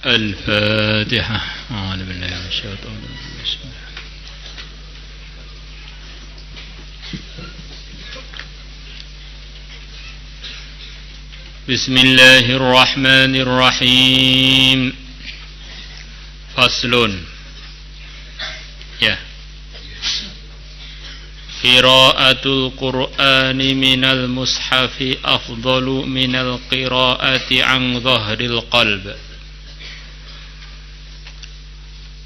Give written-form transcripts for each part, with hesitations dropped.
الفاتحة. أعوذ بالله من الشيطان الرجيم. بسم الله الرحمن الرحيم. فصل. Ya. Qira'atul Qur'ani minal mushafi afdalu minal qira'ati an dhahril qalb.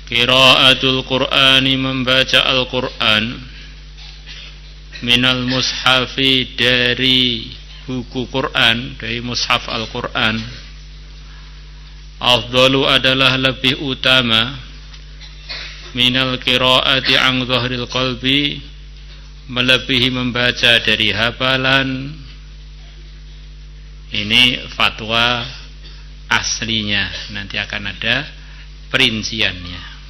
Qira'atul Qur'ani, membaca Al-Qur'an, minal mushafi, dari buku Qur'an, dari mushaf Al-Qur'an, afdalu, adalah lebih utama, minal qira'ati an dhahril qalbi, melebihi membaca dari hafalan. Ini fatwa aslinya, nanti akan ada perinciannya.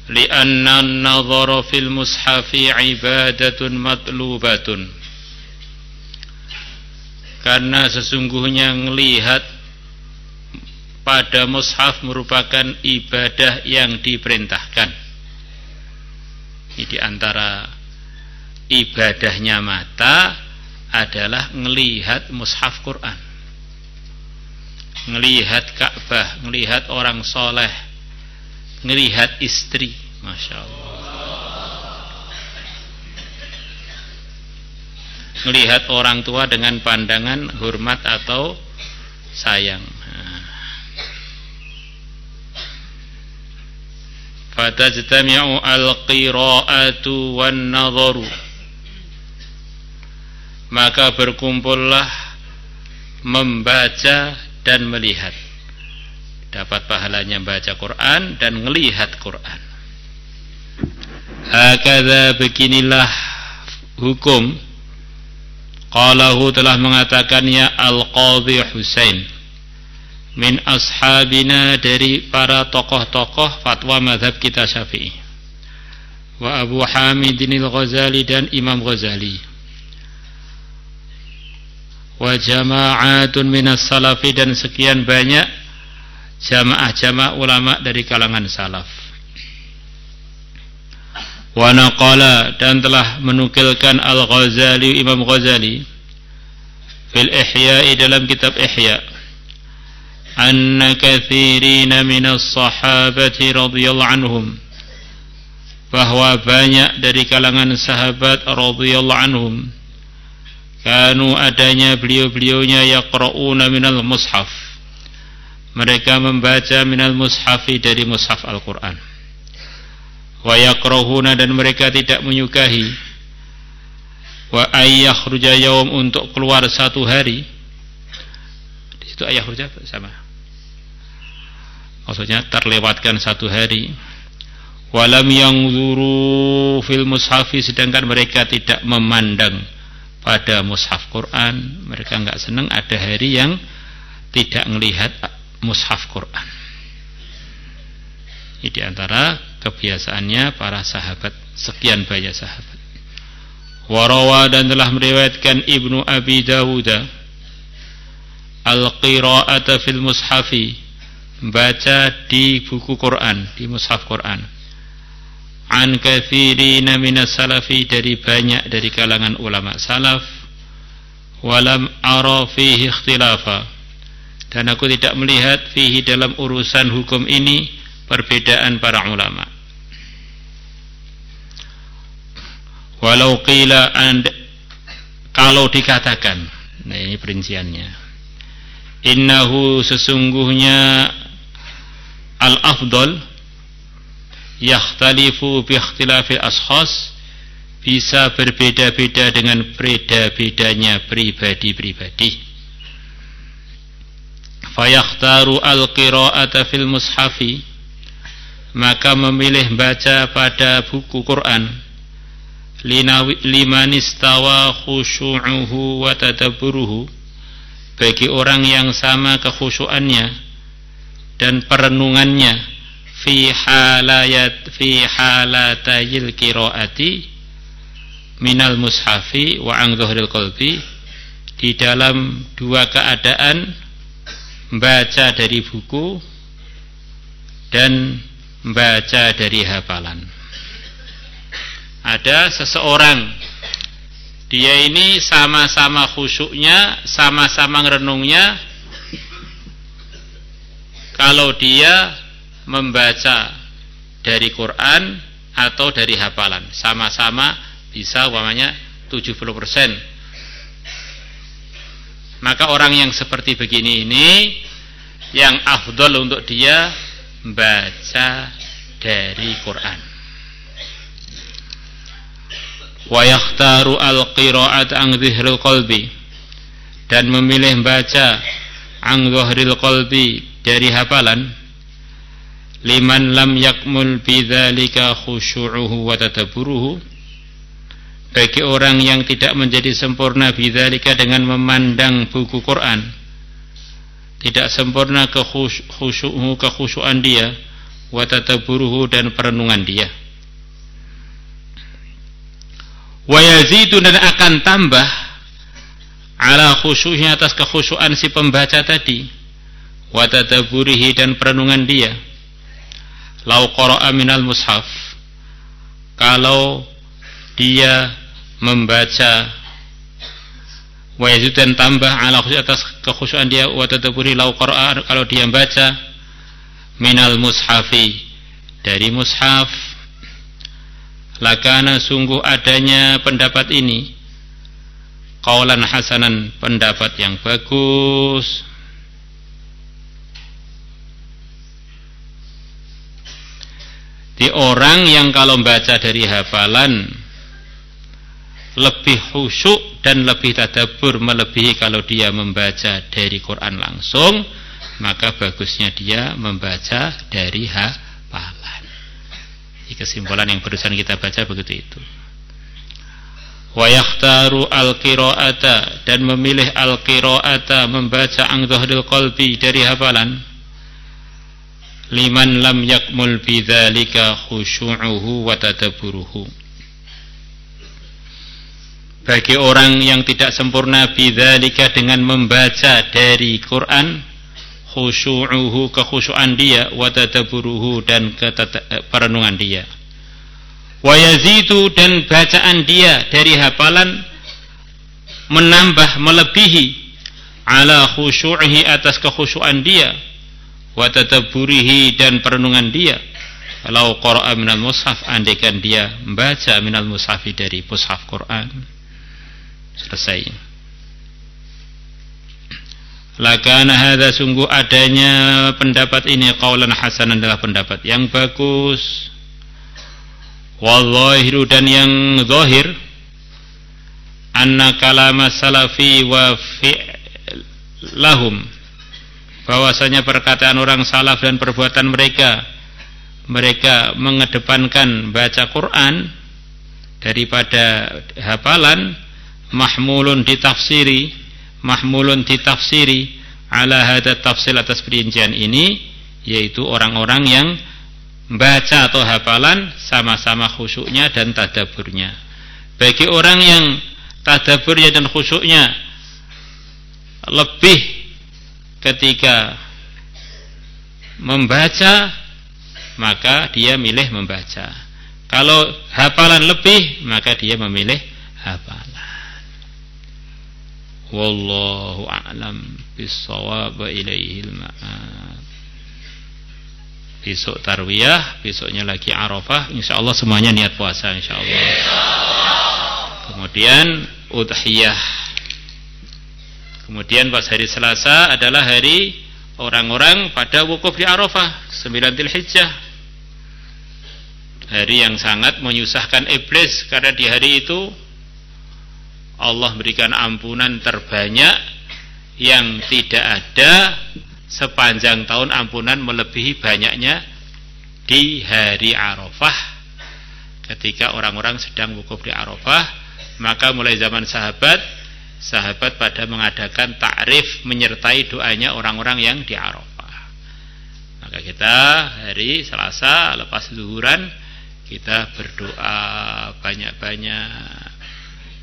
Li'anna an-nadhara fil mushafi ibadatun matlubatun, karena sesungguhnya melihat pada mushaf merupakan ibadah yang diperintahkan. Ini diantara ibadahnya mata adalah melihat mushaf Quran, melihat Ka'bah, melihat orang soleh, melihat istri. Masya Allah. Melihat orang tua dengan pandangan hormat atau sayang. Fatajtami'u al-qira'atu wan-nadharu, maka berkumpullah membaca dan melihat. Dapat pahalanya baca Quran dan melihat Quran. Hakadha, beginilah hukum. Qalahu, telah mengatakannya Al-Qadhi Husain, min ashabina, dari para tokoh-tokoh fatwa mazhab kita Syafi'i, wa Abu Hamidin al-Ghazali, dan Imam Ghazali, wa jama'atun minas salafi, dan sekian banyak jamaah-jamaah ulama dari kalangan salaf. Wa naqala, dan telah menukilkan Al-Ghazali, Imam Ghazali, fil Ihya'i, dalam kitab Ihya', anna katsirina minas sahabati radhiyallahu anhum, bahwa banyak dari kalangan sahabat radhiyallahu anhum, kanu, adanya beliau-beliaunya, yaqra'una minal mushaf, mereka membaca minal mushafi, dari mushaf Al-Quran, wa yakrahuna, dan mereka tidak menyukahi, wa ayyakhruja yawm, untuk keluar satu hari. Di situ ayyakhruja sama, maksudnya terlewatkan satu hari. Walam yanzuru fil mushafi, sedangkan mereka tidak memandang pada mushaf Quran. Mereka enggak senang ada hari yang tidak melihat mushaf Quran. Ini diantara kebiasaannya para sahabat, sekian banyak sahabat. Warawa, dan telah meriwayatkan Ibnu Abi Dawud al-qira'ata fil mushafi, baca di buku Quran, di mushaf Quran, an katsirina minas salafi, dari banyak dari kalangan ulama salaf, walam ara fihi ikhtilafa, dan aku tidak melihat fihi, dalam urusan hukum ini, perbedaan para ulama. Walau qila, kalau dikatakan, nah ini perinciannya, innahu, sesungguhnya, al-afdal yakhtalifu bi ikhtilafil ashkhas, bisa berbeda-beda dengan beda-bedanya pribadi-pribadi. Fayakhtaru al-qira'ata fil mushafi, maka memilih baca pada buku Quran, liman istawa khusyu'uhu wa tadabburuhu, bagi orang yang sama kekhusyuannya dan perenungannya, fi halatayil qiraati minal mushafi wa an dhahril qalbi, di dalam dua keadaan baca dari buku dan baca dari hafalan. Ada seseorang, dia ini sama-sama khusyuknya, sama-sama ngerenungnya kalau dia membaca dari Quran atau dari hafalan, sama-sama bisa umpamanya 70%. Maka orang yang seperti begini ini yang afdal untuk dia baca dari Quran. Wa yakhtaru al-qira'at an dhihril qalbi, dan memilih baca an dhihril qalbi dari hafalan, liman lam yakmul bidzalika khusyu'uhu wa tadabburuhu, bagi orang yang tidak menjadi sempurna bidzalika dengan memandang buku Quran, tidak sempurna kekhusyuan dia, wa tadabburuhu dan perenungan dia. Wa yazidu, dan akan tambah ala khusyu'nya, atas kekhusyuan si pembaca tadi, wa tadabburihi dan perenungan dia. Lau qara'a minal mushaf, kalau dia membaca, wa yazid, dan tambah ala khusyuk, atas kekhusyuan dia, wa tadabburi, lau qara'a, kalau dia membaca minal mushafi, dari mushaf, lakana, sungguh adanya pendapat ini, qaulan hasanan, pendapat yang bagus. Di orang yang kalau membaca dari hafalan lebih khusyuk dan lebih tadabbur, melebihi kalau dia membaca dari Quran langsung, maka bagusnya dia membaca dari hafalan. Ini kesimpulan yang barusan kita baca begitu itu. Wa yakhtaru al-qira'ata, dan memilih al-qira'ata, membaca an dhahril qalbi dari hafalan, liman lam yakmul bidzalika khusyu'uhu wa tadabburuhu, bagi orang yang tidak sempurna bidzalika dengan membaca dari Quran, khusyu'uhu kekhusyuan dia, wa tadabburuhu dan perenungan dia. Wa yazidu, dan bacaan dia dari hafalan menambah, melebihi ala khusyu'ihi, atas kekhusyuan dia, wa tadabburihi dan perenungan dia. Kalau qara'a minal mushaf, andaikan dia membaca minal mushafi dari mushaf Quran. Selesai. Lakana hadza, sungguh adanya pendapat ini, qaulan hasanan, adalah pendapat yang bagus. Wallahiru, dan yang zahir, anna kalama salafi wa fi'lahum, bahwasanya perkataan orang salaf dan perbuatan mereka mengedepankan baca Quran daripada hafalan, mahmulun ditafsiri ala hadza tafsil, atas perincian ini, yaitu orang-orang yang baca atau hafalan sama-sama khusyuknya dan tadabburnya. Bagi orang yang tadabburnya dan khusyuknya lebih ketika membaca, maka dia milih membaca. Kalau hafalan lebih, maka dia memilih hafalan. Wallahu a'lam bis-shawab, wa ilaihil ma'ab. Besok tarwiyah, besoknya lagi Arafah, insyaallah semuanya niat puasa insyaallah. Kemudian udhiyah. Kemudian pas hari Selasa adalah hari orang-orang pada wukuf di Arafah, 9 Dzulhijjah. Hari yang sangat menyusahkan iblis, karena di hari itu Allah berikan ampunan terbanyak yang tidak ada sepanjang tahun, ampunan melebihi banyaknya di hari Arafah. Ketika orang-orang sedang wukuf di Arafah, maka mulai zaman sahabat pada mengadakan ta'rif menyertai doanya orang-orang yang di Arafah. Maka kita hari Selasa lepas zuhuran kita berdoa banyak-banyak,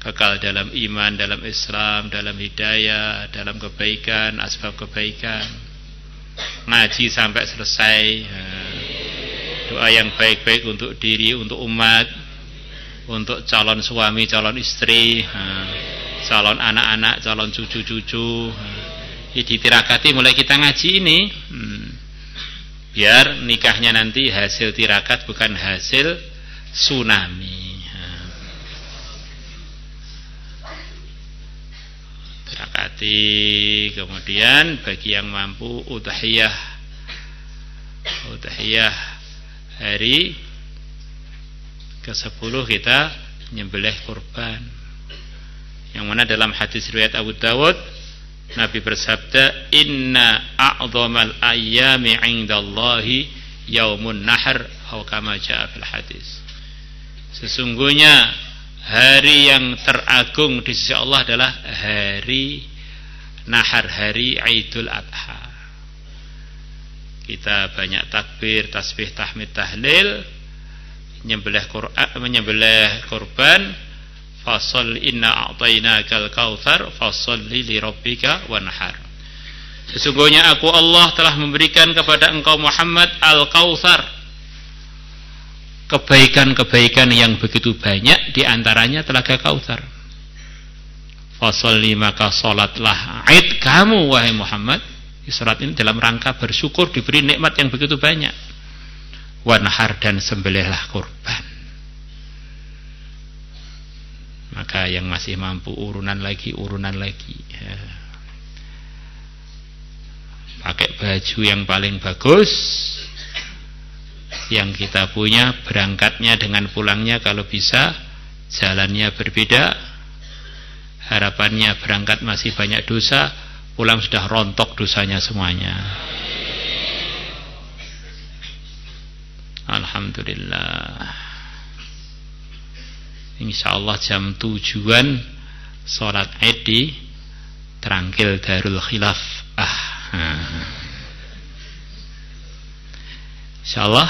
kekal dalam iman, dalam Islam, dalam hidayah, dalam kebaikan, asbab kebaikan. ngaji sampai selesai. Doa yang baik-baik untuk diri, untuk umat, untuk calon suami, calon istri, calon anak-anak, calon cucu-cucu. Ditirakati mulai kita ngaji ini, biar nikahnya nanti hasil tirakat bukan hasil tsunami. Tirakati. Kemudian bagi yang mampu udhiyah hari ke-10 kita nyembelih kurban. Yang mana dalam hadis riwayat Abu Dawud Nabi bersabda, "Inna a'dhamal ayyami 'indallahi yaumun nahr," atau kama jaa fil hadis. Sesungguhnya hari yang teragung di sisi Allah adalah hari nahar, hari Idul Adha. Kita banyak takbir, tasbih, tahmid, tahlil, menyembelih kurban. Fasholli inna a'tainakal kautsar fasholli li rabbika wanhar. Sesungguhnya aku Allah telah memberikan kepada engkau Muhammad al-kautsar, kebaikan-kebaikan yang begitu banyak, di antaranya telaga kautsar. Fasholli, maka salatlah Id kamu wahai Muhammad. Salat ini dalam rangka bersyukur diberi nikmat yang begitu banyak. Wanhar, dan sembelihlah kurban. Maka yang masih mampu urunan lagi ya. Pakai baju yang paling bagus yang kita punya, berangkatnya dengan pulangnya kalau bisa jalannya berbeda. Harapannya berangkat masih banyak dosa, pulang sudah rontok dosanya semuanya. Alhamdulillah. Insyaallah jam 7-an sholat Id di Trangkil Darul Khilaf. Insyaallah